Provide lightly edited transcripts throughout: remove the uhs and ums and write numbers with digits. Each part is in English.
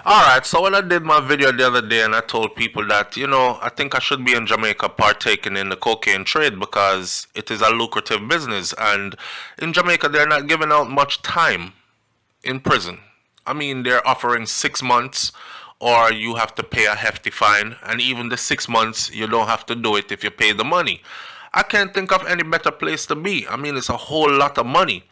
Alright, so when I did my video the other day and I told people that, I think I should be in Jamaica partaking in the cocaine trade because it is a lucrative business, and in Jamaica they're not giving out much time in prison. I mean, they're offering 6 months or you have to pay a hefty fine, and even the 6 months you don't have to do it if you pay the money. I can't think of any better place to be. I mean, it's a whole lot of money.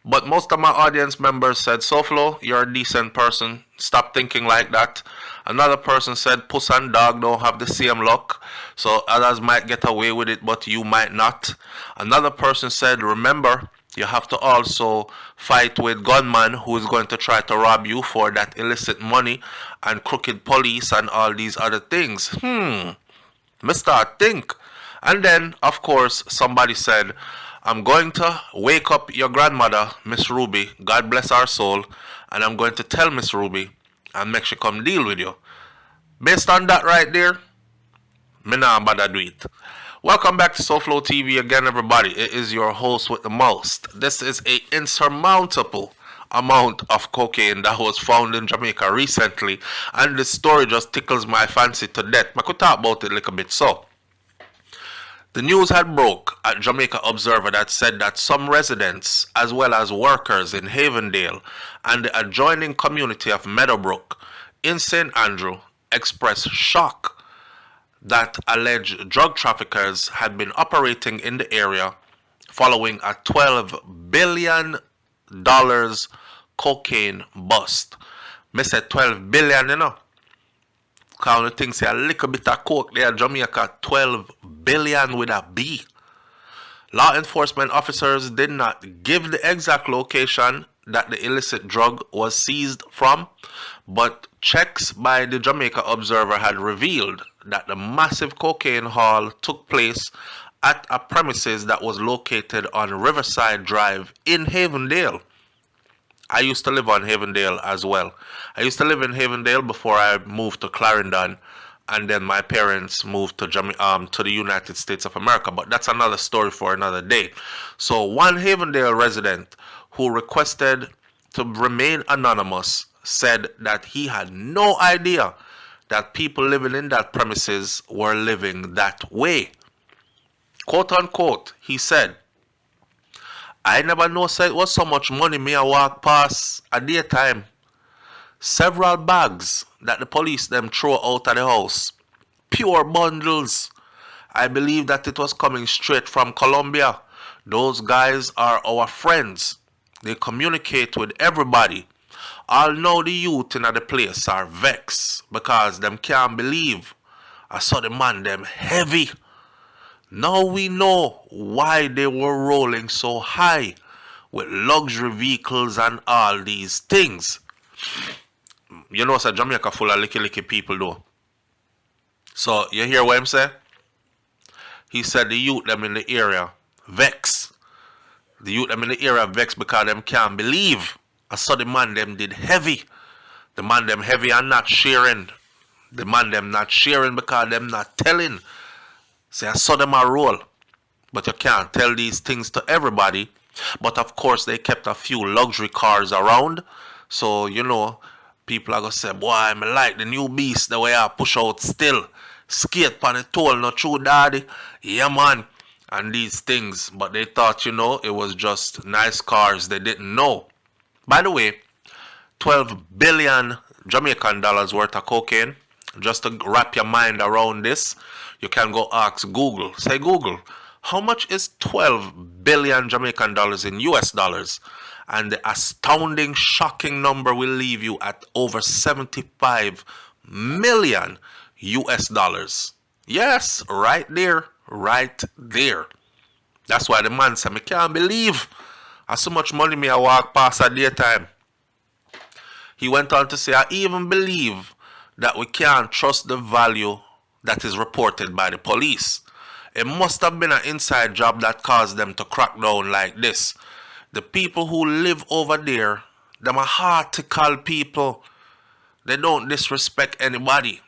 But most of my audience members said, SouFlo, you're a decent person. Stop thinking like that. Another person said, Puss and dog don't have the same luck. So others might get away with it, but you might not. Another person said, remember, you have to also fight with gunman who is going to try to rob you for that illicit money and crooked police and all these other things. Mr. Think. And then, of course, somebody said, I'm going to wake up your grandmother, Miss Ruby, God bless her soul, and I'm going to tell Miss Ruby and make she come deal with you. Based on that right there, me nah bother do it. Welcome back to SouFLoTV again, everybody. It is your host with the most. This is a insurmountable amount of cocaine that was found in Jamaica recently, and this story just tickles my fancy to death. I could talk about it a little bit. So, the news had broke at Jamaica Observer that said that some residents, as well as workers in Havendale and the adjoining community of Meadowbrook in St. Andrew, expressed shock that alleged drug traffickers had been operating in the area following a $12 billion cocaine bust. Me said 12 billion, Count the things say a little bit of coke there, Jamaica, 12 billion with a B. Law enforcement officers did not give the exact location that the illicit drug was seized from, but checks by the Jamaica Observer had revealed that the massive cocaine haul took place at a premises that was located on Riverside Drive in Havendale. I used to live on Havendale as well. I used to live in Havendale before I moved to Clarendon, and then my parents moved to the United States of America. But that's another story for another day. So one Havendale resident who requested to remain anonymous said that he had no idea that people living in that premises were living that way. Quote unquote, he said, I never know say it was so much money me a walk past a daytime. Several bags that the police them throw out of the house. Pure bundles. I believe that it was coming straight from Colombia. Those guys are our friends. They communicate with everybody. All know the youth in the place are vexed because them can't believe. I saw the man them heavy. Now we know why they were rolling so high with luxury vehicles and all these things. You know, so Jamaica full of licky people though. So you hear what I'm saying? He said the youth them in the area vex. The youth them in the area vex because them can't believe. I saw the man them did heavy. The man them heavy and not sharing. The man them not sharing because them not telling. Say, I saw them a roll. But you can't tell these things to everybody. But of course, they kept a few luxury cars around. So, people are going to say, boy, I like the new beast, the way I push out still. Skate pan the toll, not true, daddy. Yeah, man. And these things. But they thought, it was just nice cars. They didn't know. By the way, 12 billion Jamaican dollars worth of cocaine. Just to wrap your mind around this, you can go ask Google. Say, Google, how much is 12 billion Jamaican dollars in US dollars? And the astounding, shocking number will leave you at over 75 million US dollars. Yes, right there, right there. That's why the man said, I can't believe how so much money me I walk past at daytime. He went on to say, I even believe that we can't trust the value that is reported by the police. It must have been an inside job that caused them to crack down like this. The people who live over there, them are hard to call people. They don't disrespect anybody.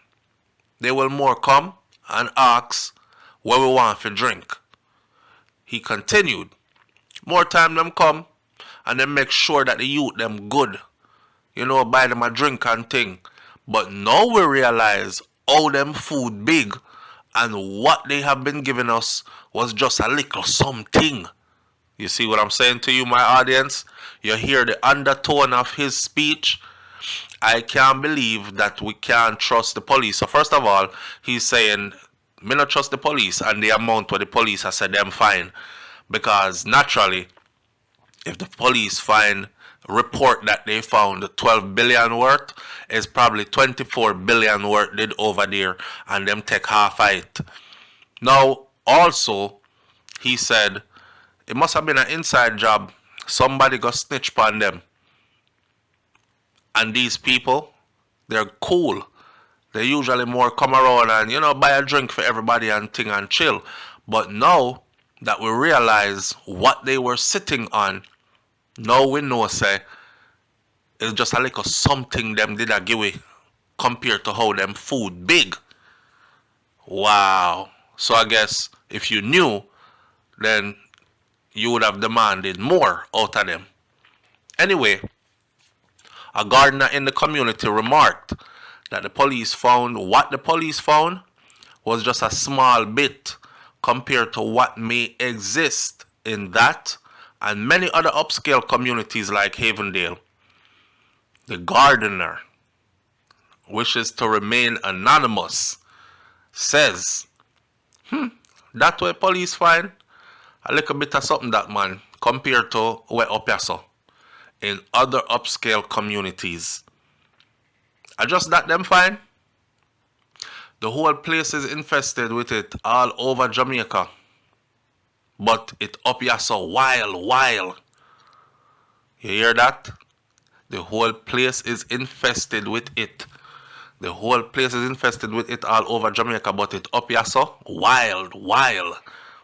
They will more come and ask what we want for drink. He continued, more time them come and then make sure that the youth them good. Buy them a drink and thing. But now we realize how them food big and what they have been giving us was just a little something. You see what I'm saying to you, my audience? You hear the undertone of his speech? I can't believe that we can't trust the police. So first of all, he's saying, me not trust the police and the amount where the police have said them fine. Because naturally, if the police find report that they found 12 billion worth, is probably 24 billion worth did over there and them take half of it. Now, also, he said, it must have been an inside job. Somebody got snitch on them. And these people, they're cool. They usually more come around and, buy a drink for everybody and thing and chill. But now that we realize what they were sitting on, now we know, say, it's just a little something them did a give away compared to how them food big. Wow. So I guess if you knew, then you would have demanded more out of them. Anyway, a gardener in the community remarked that the police found was just a small bit compared to what may exist in that and many other upscale communities like Havendale. The gardener wishes to remain anonymous, says, that way police find a little bit of something that man compared to where up here so in other upscale communities. I just that them fine. The whole place is infested with it all over Jamaica. But it up here so wild. You hear that? The whole place is infested with it. The whole place is infested with it all over Jamaica, but it up here so wild.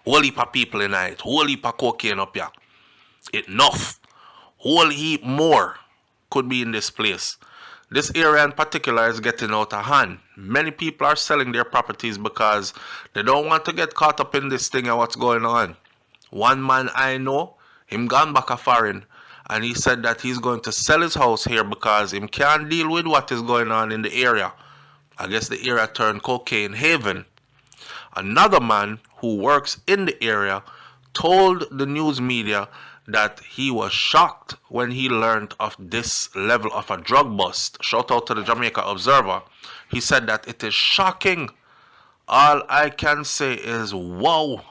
Whole heap of people in it. Whole heap of cocaine up here. Enough. Whole heap more could be in this place. This area in particular is getting out of hand. Many people are selling their properties because they don't want to get caught up in this thing and what's going on. One man I know, him gone back a foreign, and he said that he's going to sell his house here because him can't deal with what is going on in the area. I guess the area turned cocaine haven. Another man who works in the area told the news media that he was shocked when he learned of this level of a drug bust. Shout out to the Jamaica Observer. He said that it is shocking. All I can say is wow.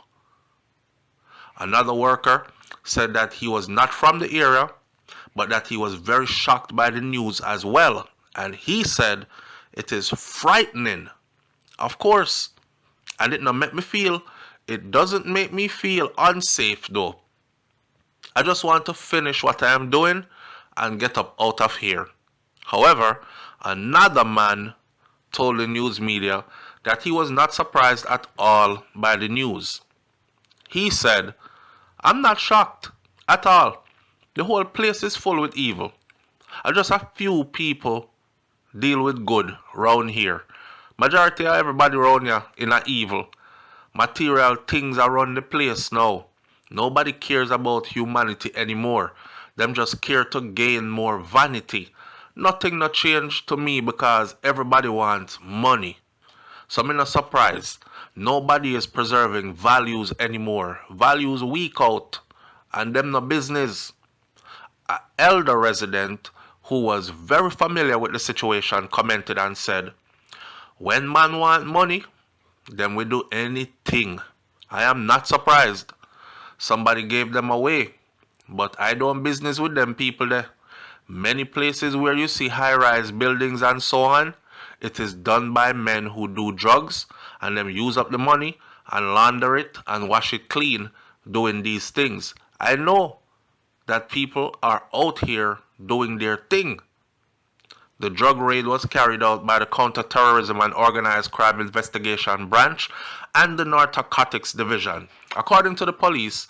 Another worker said that he was not from the area, but that he was very shocked by the news as well. And he said it is frightening. Of course, and it doesn't make me feel unsafe though. I just want to finish what I am doing and get up out of here. However, another man told the news media that he was not surprised at all by the news. He said, I'm not shocked at all. The whole place is full with evil. Just a few people deal with good round here. Majority of everybody around here in a evil. Material things around the place now. Nobody cares about humanity anymore. Them just care to gain more vanity. Nothing no change to me because everybody wants money. So I'm not surprised. Nobody is preserving values anymore. Values weak out. And them no business. An elder resident who was very familiar with the situation commented and said, when man want money, then we do anything. I am not surprised. Somebody gave them away. But I don't business with them people there. Many places where you see high-rise buildings and so on, it is done by men who do drugs and them use up the money and launder it and wash it clean doing these things. I know that people are out here doing their thing. The drug raid was carried out by the Counter-Terrorism and Organized Crime Investigation Branch and the Narcotics Division. According to the police,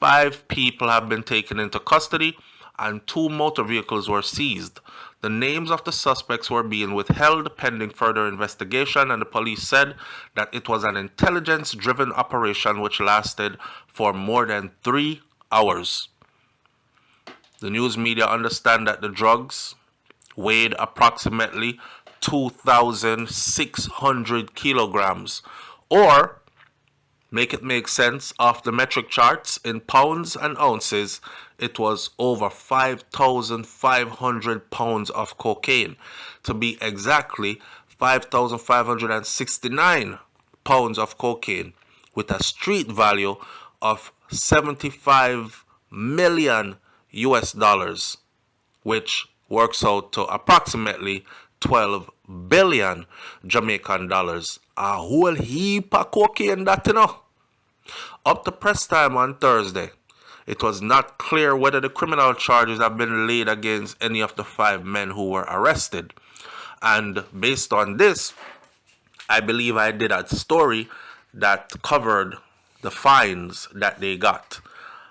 5 people have been taken into custody and 2 motor vehicles were seized. The names of the suspects were being withheld pending further investigation, and the police said that it was an intelligence-driven operation which lasted for more than 3 hours. The news media understand that the drugs weighed approximately 2,600 kilograms. Or, make it make sense, off the metric charts in pounds and ounces, it was over 5,500 pounds of cocaine. To be exactly 5,569 pounds of cocaine with a street value of 75 million US dollars, which works out to approximately 12 billion Jamaican dollars. A whole heap of cocaine that, you know. Up to press time on Thursday, it was not clear whether the criminal charges have been laid against any of the 5 men who were arrested. And based on this, I believe I did a story that covered the fines that they got.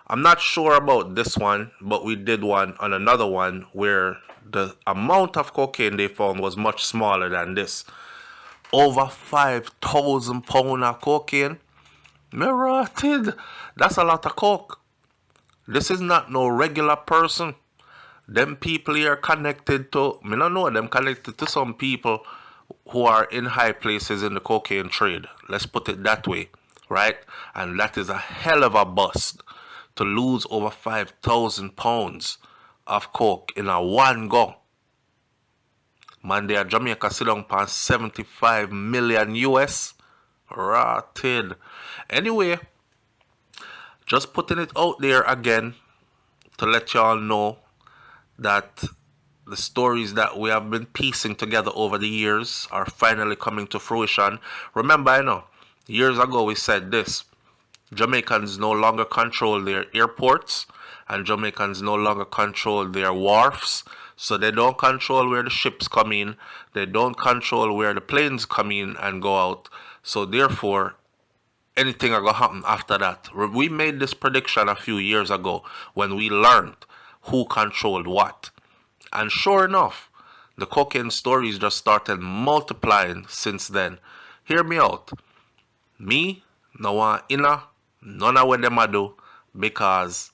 I'm not sure about this one, but we did one on another one where the amount of cocaine they found was much smaller than this. Over 5,000 pounds of cocaine. Me rotted. That's a lot of coke. This is not no regular person. Them people here connected to, me don't know, them connected to some people who are in high places in the cocaine trade. Let's put it that way, right? And that is a hell of a bust to lose over 5,000 pounds of coke in a one go. Man, they are Jamaica sit down past 75 million US. Rotted. Anyway, just putting it out there again to let y'all know that the stories that we have been piecing together over the years are finally coming to fruition. Remember, I know, years ago we said this. Jamaicans no longer control their airports and Jamaicans no longer control their wharfs. So they don't control where the ships come in. They don't control where the planes come in and go out. So therefore, anything are going to happen after that. We made this prediction a few years ago when we learned who controlled what. And sure enough, the cocaine stories just started multiplying since then. Hear me out. Me, no want inna, none of what them a do, because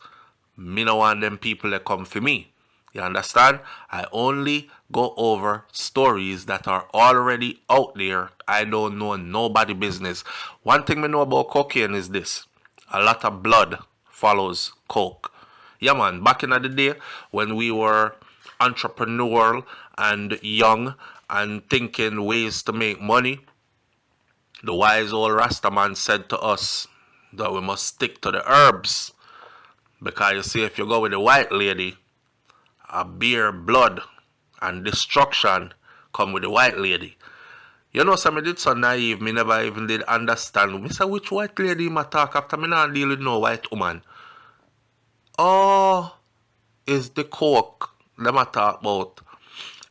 me no want them people that come for me. You understand? I only go over stories that are already out there. I don't know nobody business. One thing me know about cocaine is this. A lot of blood follows coke. Yeah man, back in the day when we were entrepreneurial and young and thinking ways to make money, the wise old Rastaman said to us that we must stick to the herbs. Because you see, if you go with the white lady, a beer, blood, and destruction come with the white lady. You know, so me did so naive, me never even did understand. Me say, which white lady ma talk after me not deal with no white woman? Oh, is the coke them a talk about.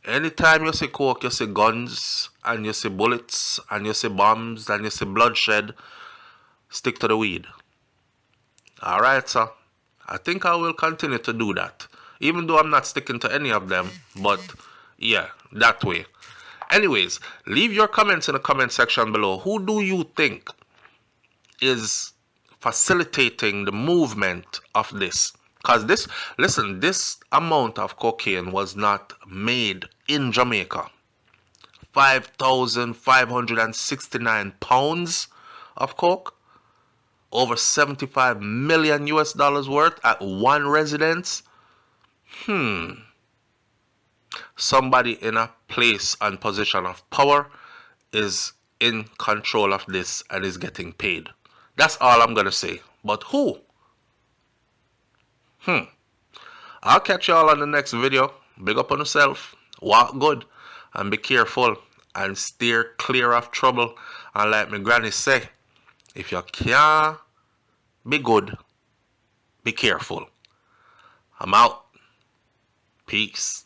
Anytime you see coke, you see guns, and you see bullets, and you see bombs, and you see bloodshed, stick to the weed. Alright, sir. I think I will continue to do that. Even though I'm not sticking to any of them, but yeah, that way. Anyways, leave your comments in the comment section below. Who do you think is facilitating the movement of this? Because this, listen, this amount of cocaine was not made in Jamaica. 5,569 pounds of coke, over 75 million US dollars worth at one residence. Somebody in a place and position of power is in control of this and is getting paid. That's all I'm going to say. But who? I'll catch y'all on the next video. Big up on yourself. Walk good. And be careful. And steer clear of trouble. And like my granny say, if you can't be good, be careful. I'm out. Peace.